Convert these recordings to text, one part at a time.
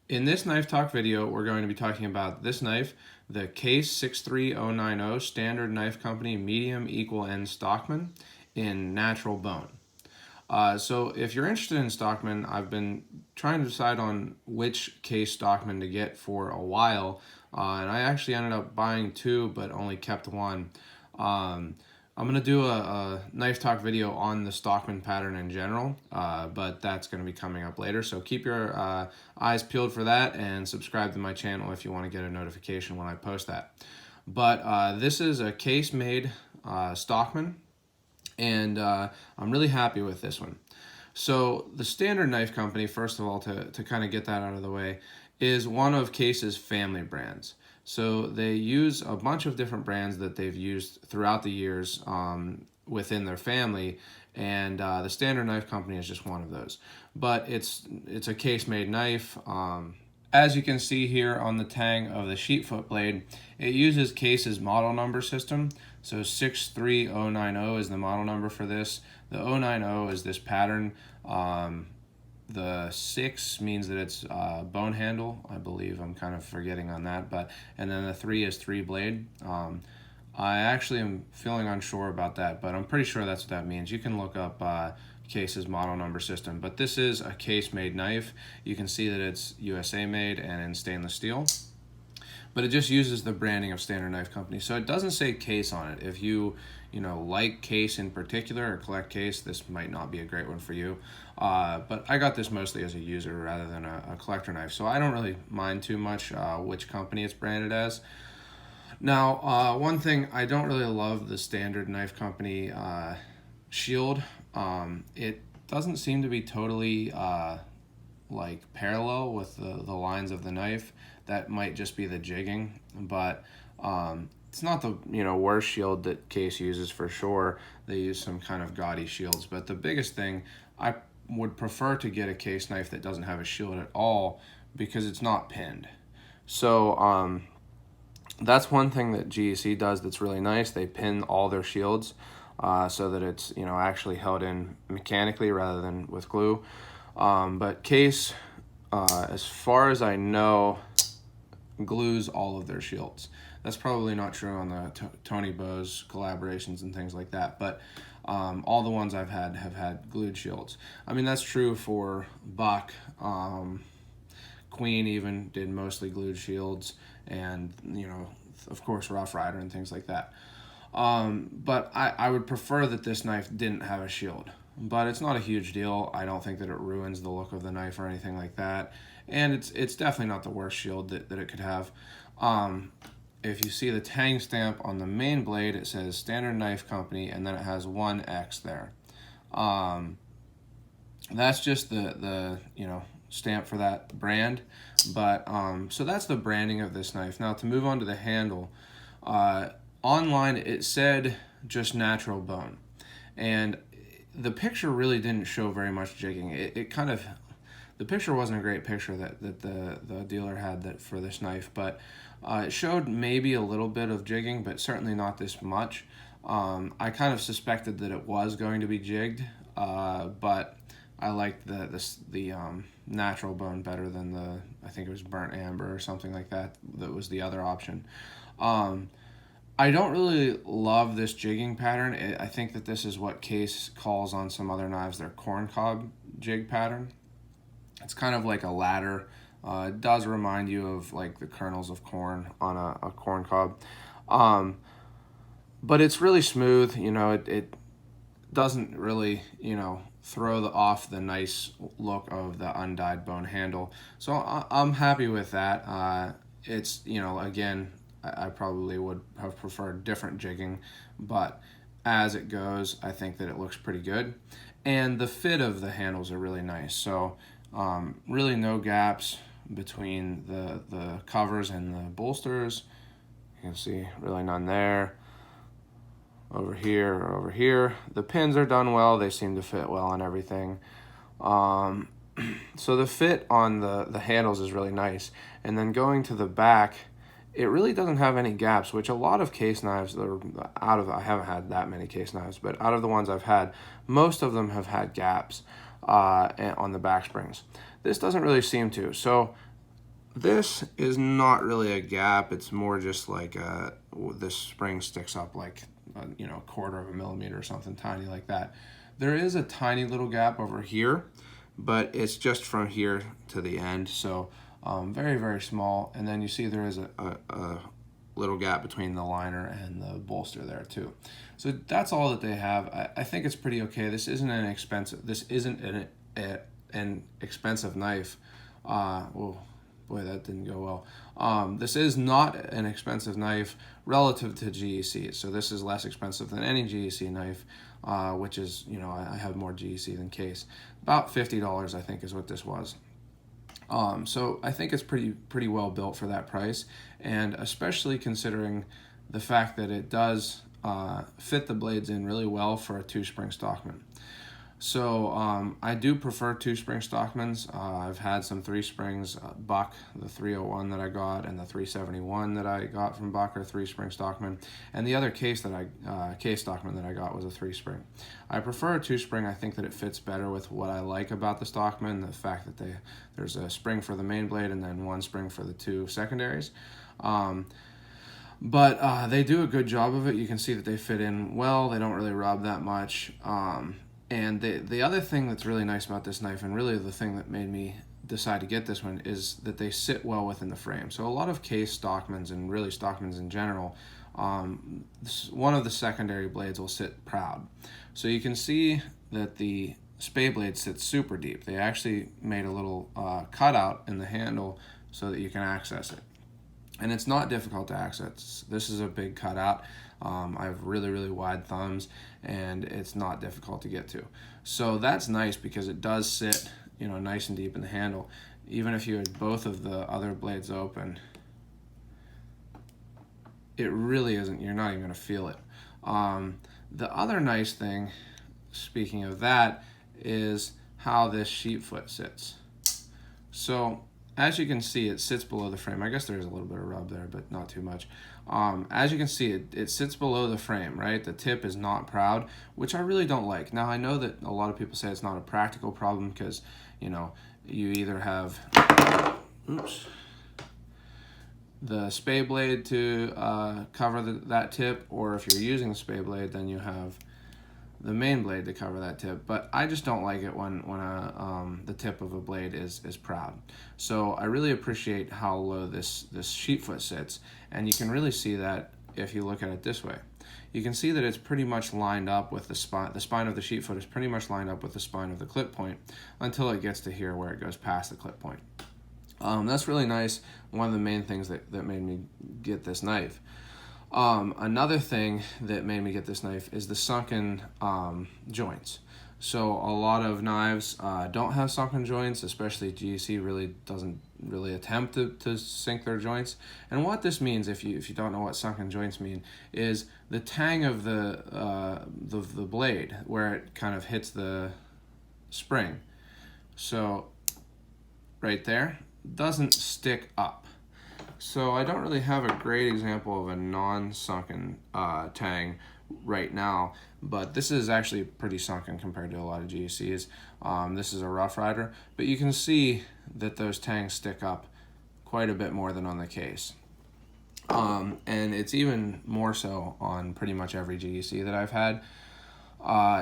In this knife talk video, we're going to be talking about this knife, the Case 63090 Standard Knife Company Medium Equal End Stockman in natural bone. So if you're interested in Stockman, I've been trying to decide on which Case Stockman to get for a while, and I actually ended up buying two, but only kept one. I'm going to do a knife talk video on the Stockman pattern in general, but that's going to be coming up later. So keep your eyes peeled for that and subscribe to my channel if you want to get a notification when I post that. But this is a case-made Stockman, and I'm really happy with this one. So the Standard Knife Company, first of all, to kind of get that out of the way, is one of Case's family brands. So they use a bunch of different brands that they've used throughout the years within their family, and the Standard Knife Company is just one of those. But it's a case-made knife. As you can see here on the tang of the sheep foot blade, it uses Case's model number system. So 63090 is the model number for this. The 090 is this pattern. The 6 means that it's bone handle, I believe. I'm kind of forgetting on that. And then the 3 is 3 blade. I actually am feeling unsure about that, but I'm pretty sure that's what that means. You can look up Case's model number system, but this is a Case-made knife. You can see that it's USA made and in stainless steel, but it just uses the branding of Standard Knife Company. So it doesn't say Case on it. If you like Case in particular or collect Case, this might not be a great one for you. But I got this mostly as a user rather than a collector knife, so I don't really mind too much which company it's branded as. Now, one thing, I don't really love the Standard Knife Company shield. It doesn't seem to be totally like parallel with the lines of the knife. That might just be the jigging, but it's not the worst shield that Case uses for sure. They use some kind of gaudy shields, but the biggest thing, I would prefer to get a Case knife that doesn't have a shield at all because it's not pinned. So that's one thing that GEC does that's really nice. They pin all their shields so that it's actually held in mechanically rather than with glue. But Case, as far as I know, glues all of their shields. That's probably not true on the Tony Bose collaborations and things like that, but all the ones I've had have had glued shields. I mean, that's true for Buck. Queen even did mostly glued shields, and of course Rough Rider and things like that. But I would prefer that this knife didn't have a shield, but it's not a huge deal. I don't think that it ruins the look of the knife or anything like that, and it's definitely not the worst shield that it could have. If you see the Tang Stamp on the main blade, it says Standard Knife Company, and then it has 1X there. That's just the stamp for that brand. But so that's the branding of this knife. Now to move on to the handle, online it said just natural bone, and the picture really didn't show very much jigging. It kind of, the picture wasn't a great picture that the dealer had for this knife, but it showed maybe a little bit of jigging, but certainly not this much. I kind of suspected that it was going to be jigged, but I liked the natural bone better than I think it was burnt amber or something like that. That was the other option. I don't really love this jigging pattern. I think that this is what Case calls on some other knives their corn cob jig pattern. It's kind of like a ladder. It does remind you of like the kernels of corn on a corn cob. But it's really smooth. It doesn't really, throw off the nice look of the undyed bone handle. So I'm happy with that. It's, again, I probably would have preferred different jigging, but as it goes, I think that it looks pretty good. And the fit of the handles are really nice. So really no gaps between the covers and the bolsters. You can see really none there. Over here or over here. The pins are done well. They seem to fit well on everything. So the fit on the handles is really nice. And then going to the back, it really doesn't have any gaps, which a lot of Case knives, I haven't had that many Case knives, but out of the ones I've had, most of them have had gaps on the back springs. This doesn't really seem to. So this is not really a gap. It's more just like this spring sticks up like a 1/4 of a millimeter or something tiny like that. There is a tiny little gap over here, but it's just from here to the end, so very, very small. And then you see there is a little gap between the liner and the bolster there too. So that's all that they have. I think it's pretty okay. This isn't an expensive. This isn't an expensive knife. Oh boy, that didn't go well. This is not an expensive knife relative to GEC. So this is less expensive than any GEC knife, which is, I have more GEC than Case. About $50, I think, is what this was. So I think it's pretty well built for that price, and especially considering the fact that it does fit the blades in really well for a 2-spring Stockman. So I do prefer 2-spring Stockmans. I've had some 3 springs. Buck, the 301 that I got, and the 371 that I got from Buck are 3-spring Stockman. And the other Case Stockman that I got was a 3-spring. I prefer a 2-spring. I think that it fits better with what I like about the Stockman, the fact that there's a spring for the main blade and then 1 spring for the 2 secondaries. But they do a good job of it. You can see that they fit in well. They don't really rub that much. And the other thing that's really nice about this knife, and really the thing that made me decide to get this one, is that they sit well within the frame. So a lot of Case Stockmans, and really Stockmans in general, one of the secondary blades will sit proud. So you can see that the spade blade sits super deep. They actually made a little cutout in the handle so that you can access it. And it's not difficult to access. This is a big cutout. I have really, really wide thumbs, and it's not difficult to get to. So that's nice because it does sit, nice and deep in the handle. Even if you had both of the other blades open, it really isn't, you're not even going to feel it. The other nice thing, speaking of that, is how this sheep foot sits. So as you can see, it sits below the frame. I guess there's a little bit of rub there, but not too much. As you can see, it sits below the frame, right? The tip is not proud, which I really don't like. Now, I know that a lot of people say it's not a practical problem because, you either have the spade blade to cover that tip, or if you're using the spade blade, then you have the main blade to cover that tip. But I just don't like it when the tip of a blade is proud. So I really appreciate how low this sheep foot sits, and you can really see that if you look at it this way. You can see that it's pretty much lined up with the spine. The spine of the sheep foot is pretty much lined up with the spine of the clip point until it gets to here where it goes past the clip point. That's really nice. One of the main things that made me get this knife. Another thing that made me get this knife is the sunken joints. So a lot of knives don't have sunken joints, especially GEC really doesn't attempt to sink their joints. And what this means, if you don't know what sunken joints mean, is the tang of the blade where it kind of hits the spring. So right there doesn't stick up. So I don't really have a great example of a non-sunken tang right now, but this is actually pretty sunken compared to a lot of GECs. This is a Rough Rider, but you can see that those tangs stick up quite a bit more than on the Case. And it's even more so on pretty much every GEC that I've had,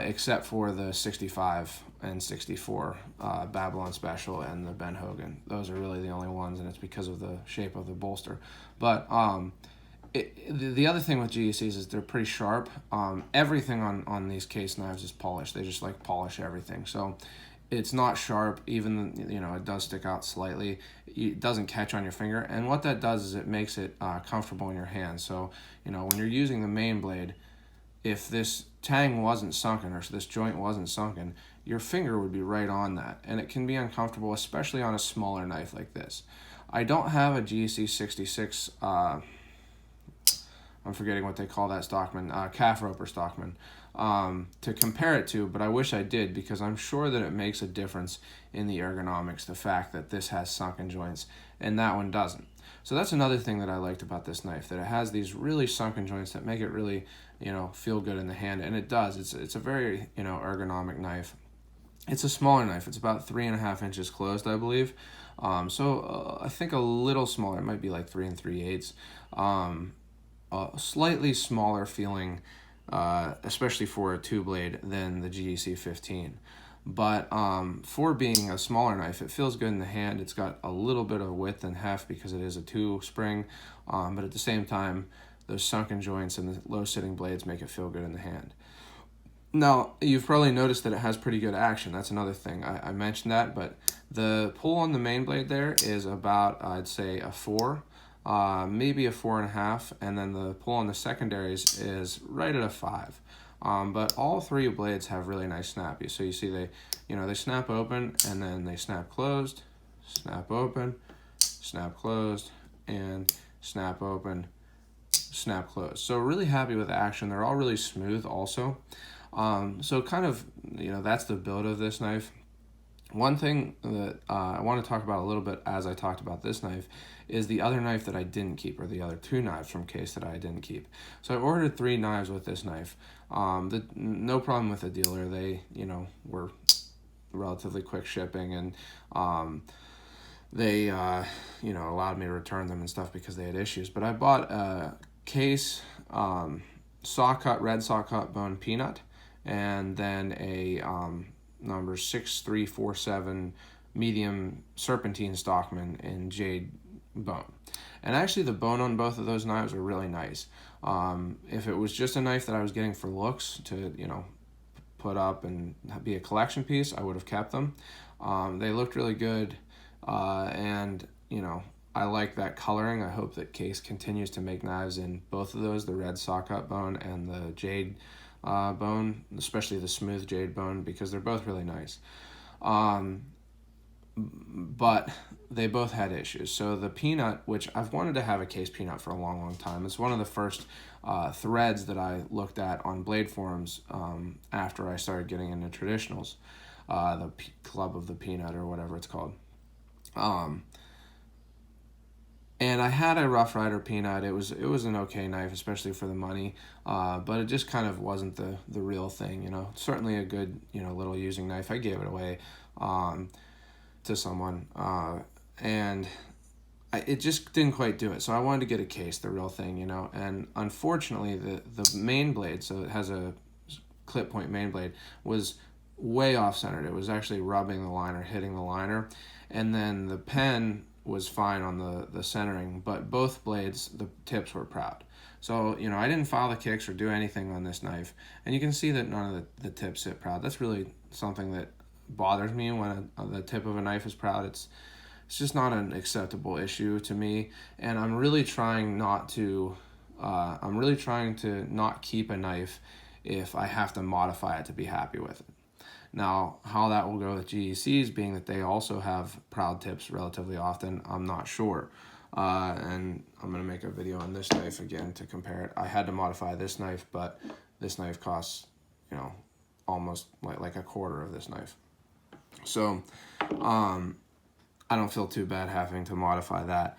except for the 65 and 64 Babylon Special and the Ben Hogan. Those are really the only ones, and it's because of the shape of the bolster. But the other thing with GECs is they're pretty sharp. Everything on these Case knives is polished. They just polish everything. So it's not sharp, even, it does stick out slightly. It doesn't catch on your finger. And what that does is it makes it comfortable in your hand. So, when you're using the main blade, if this tang wasn't sunken, or this joint wasn't sunken, your finger would be right on that. And it can be uncomfortable, especially on a smaller knife like this. I don't have a GEC 66, I'm forgetting what they call that Stockman, calf roper Stockman, to compare it to, but I wish I did, because I'm sure that it makes a difference in the ergonomics, the fact that this has sunken joints and that one doesn't. So that's another thing that I liked about this knife, that it has these really sunken joints that make it really, feel good in the hand, and it does. It's a very, ergonomic knife. It's a smaller knife. It's about 3.5 inches closed, I believe. I think a little smaller. It might be like 3 3/8. Slightly smaller feeling, especially for a 2-blade, than the GEC 15. But for being a smaller knife, it feels good in the hand. It's got a little bit of width and heft because it is a 2-spring, but at the same time, those sunken joints and the low-sitting blades make it feel good in the hand. Now, you've probably noticed that it has pretty good action. That's another thing. I mentioned that, but the pull on the main blade there is about, I'd say, a 4, maybe a 4.5, and then the pull on the secondaries is right at a 5. But all 3 blades have really nice snappies. So you see they snap open and then they snap closed, snap open, snap closed, and snap open, snap closed. So really happy with the action. They're all really smooth also. So kind of, that's the build of this knife. One thing that I want to talk about a little bit as I talked about this knife is the other knife that I didn't keep, or the other 2 knives from Case that I didn't keep. So I ordered 3 knives with this knife. No problem with the dealer. They, were relatively quick shipping, and they, allowed me to return them and stuff because they had issues. But I bought a Case red saw cut bone peanut, and then a number 6347 medium serpentine Stockman in jade bone. And actually the bone on both of those knives are really nice. If it was just a knife that I was getting for looks to, put up and be a collection piece, I would have kept them. They looked really good, and, I like that coloring. I hope that Case continues to make knives in both of those, the red saw cut bone and the jade bone, especially the smooth jade bone, because they're both really nice. But they both had issues. So the peanut, which I've wanted to have a Case peanut for a long, long time. It's one of the first threads that I looked at on blade forums after I started getting into traditionals, the Club of the Peanut or whatever it's called. And I had a Rough Rider peanut. It was an okay knife, especially for the money, but it just kind of wasn't the real thing. Certainly a good little using knife. I gave it away to someone, and it just didn't quite do it. So I wanted to get a Case, the real thing, And unfortunately, the main blade, so it has a clip point main blade, was way off centered. It was actually rubbing the liner, hitting the liner, and then the pen was fine on the centering, but both blades, the tips were proud. So, I didn't file the kicks or do anything on this knife, and you can see that none of the tips sit proud. That's really something that bothers me when the tip of a knife is proud. It's just not an acceptable issue to me, and I'm really trying to not keep a knife if I have to modify it to be happy with it. Now, how that will go with GECs, being that they also have proud tips relatively often, I'm not sure. And I'm going to make a video on this knife again to compare it. I had to modify this knife, but this knife costs, almost like a quarter of this knife. So, I don't feel too bad having to modify that.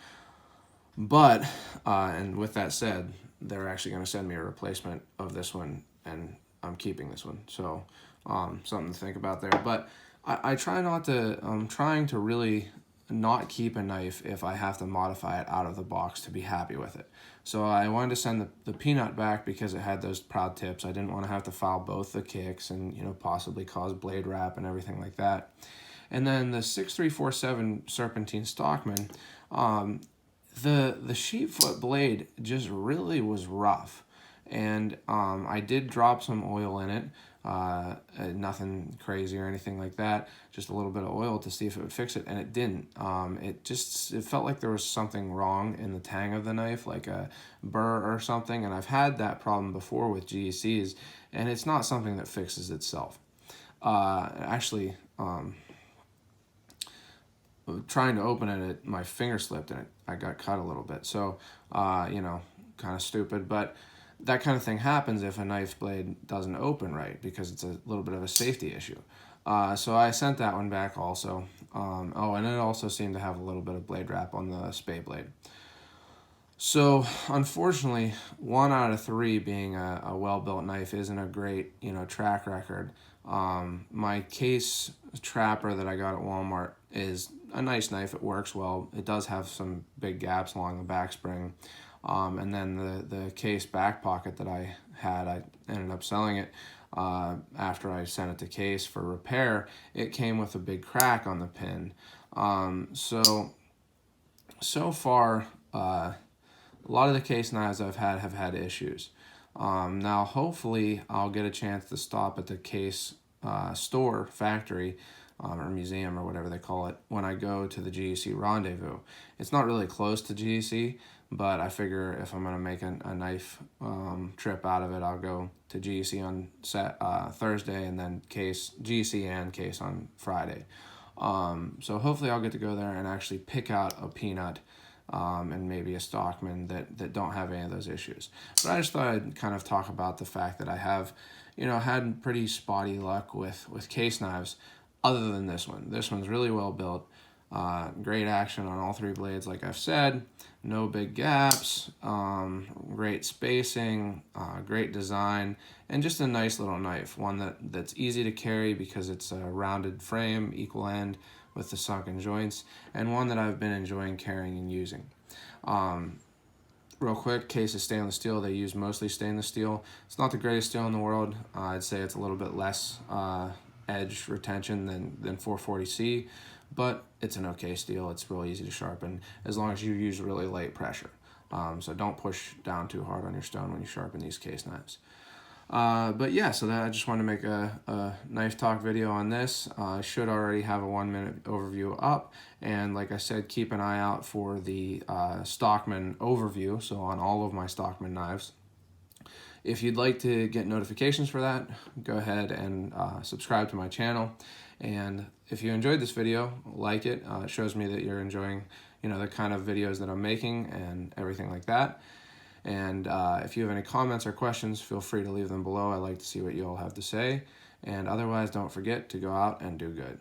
But, and with that said, they're actually going to send me a replacement of this one, and I'm keeping this one. So, something to think about there. But I'm trying to really not keep a knife if I have to modify it out of the box to be happy with it. So I wanted to send the peanut back because it had those proud tips. I didn't want to have to file both the kicks and possibly cause blade wrap and everything like that. And then the 6347 serpentine Stockman, the sheep foot blade just really was rough. And I did drop some oil in it, nothing crazy or anything like that, just a little bit of oil to see if it would fix it, and it didn't. It felt like there was something wrong in the tang of the knife, like a burr or something, and I've had that problem before with GECs, and it's not something that fixes itself. Actually, trying to open it, my finger slipped and I got cut a little bit, so kind of stupid, but that kind of thing happens if a knife blade doesn't open right because it's a little bit of a safety issue. So I sent that one back also. And it also seemed to have a little bit of blade wrap on the spay blade. So unfortunately, 1 out of 3 being a well-built knife isn't a great track record. My case trapper that I got at Walmart is a nice knife. It works well. It does have some big gaps along the back spring. And then the case back pocket that I had, I ended up selling it after I sent it to Case for repair. It came with a big crack on the pin. So far, a lot of the case knives I've had have had issues. Now, hopefully, I'll get a chance to stop at the case store, factory, or museum, or whatever they call it, when I go to the GEC rendezvous. It's not really close to GEC, but I figure if I'm going to make a knife trip out of it, I'll go to GEC on Thursday, and then GEC and Case on Friday. So hopefully I'll get to go there and actually pick out a Peanut and maybe a Stockman that don't have any of those issues. But I just thought I'd kind of talk about the fact that I have, had pretty spotty luck with case knives other than this one. This one's really well built. Great action on all 3 blades, like I've said. No big gaps, great spacing, great design, and just a nice little knife. One that's easy to carry because it's a rounded frame, equal end with the sunken joints, and one that I've been enjoying carrying and using. Real quick, Case is stainless steel. They use mostly stainless steel. It's not the greatest steel in the world. I'd say it's a little bit less edge retention than 440C, but it's an okay steel. It's real easy to sharpen as long as you use really light pressure. So don't push down too hard on your stone when you sharpen these case knives. But yeah, so I just wanted to make a knife talk video on this. I should already have a 1-minute overview up, and like I said, keep an eye out for the Stockman overview, so on all of my Stockman knives. If you'd like to get notifications for that, go ahead and subscribe to my channel. And if you enjoyed this video, like it. It shows me that you're enjoying, the kind of videos that I'm making and everything like that. And if you have any comments or questions, feel free to leave them below. I like to see what you all have to say. And otherwise, don't forget to go out and do good.